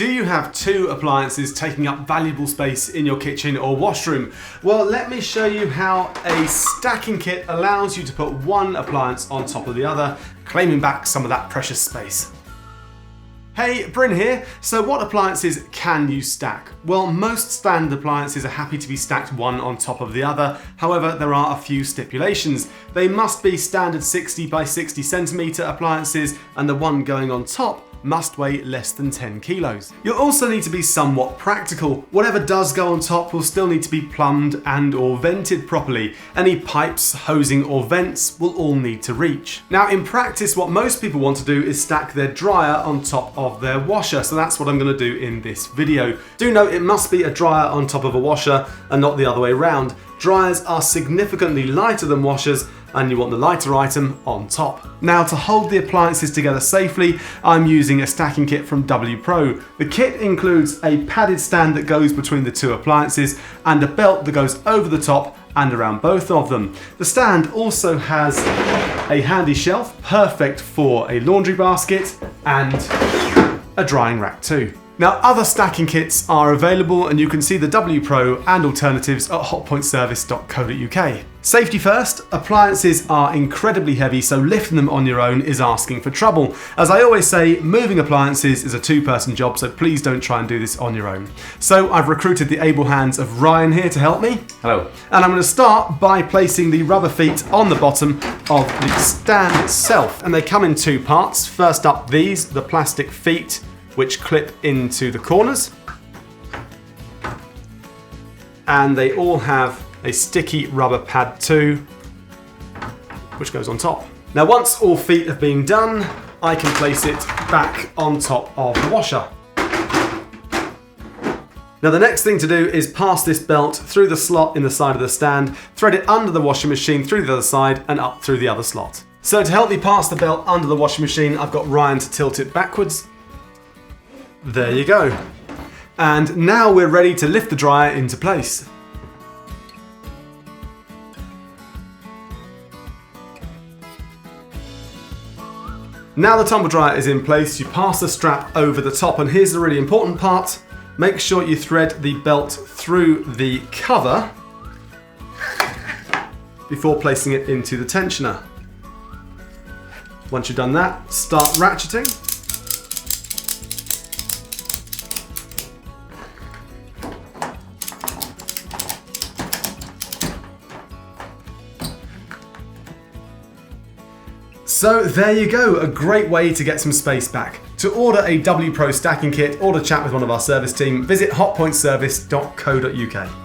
Do you have two appliances taking up valuable space in your kitchen or washroom? Well, let me show you how a stacking kit allows you to put one appliance on top of the other, claiming back some of that precious space. Hey, Bryn here. So what appliances can you stack? Well, most standard appliances are happy to be stacked one on top of the other. However, there are a few stipulations. They must be standard 60 by 60 centimeter appliances, and the one going on top must weigh less than 10 kilos. You'll also need to be somewhat practical. Whatever does go on top will still need to be plumbed and or vented properly. Any pipes, hosing or vents will all need to reach. Now in practice, what most people want to do is stack their dryer on top of their washer. So that's what I'm going to do in this video. Do note it must be a dryer on top of a washer and not the other way around. Dryers are significantly lighter than washers, and you want the lighter item on top. Now to hold the appliances together safely, I'm using a stacking kit from Wpro. The kit includes a padded stand that goes between the two appliances and a belt that goes over the top and around both of them. The stand also has a handy shelf, perfect for a laundry basket and a drying rack too. Now, other stacking kits are available and you can see the Wpro and alternatives at hotpointservice.co.uk. Safety first, appliances are incredibly heavy, so lifting them on your own is asking for trouble. As I always say, moving appliances is a two-person job, so please don't try and do this on your own. So I've recruited the able hands of Ryan here to help me. Hello. And I'm going to start by placing the rubber feet on the bottom of the stand itself. And they come in two parts. First up, these, the plastic feet, which clip into the corners, and they all have a sticky rubber pad too, which goes on top. Now once all feet have been done, I can place it back on top of the washer. Now the next thing to do is pass this belt through the slot in the side of the stand, thread it under the washing machine through the other side and up through the other slot. So to help me pass the belt under the washing machine, I've got Ryan to tilt it backwards. There you go. And now we're ready to lift the dryer into place. Now the tumble dryer is in place, you pass the strap over the top, and here's the really important part. Make sure you thread the belt through the cover before placing it into the tensioner. Once you've done that, start ratcheting. So there you go, a great way to get some space back. To order a Wpro stacking kit or to chat with one of our service team, visit hotpointservice.co.uk.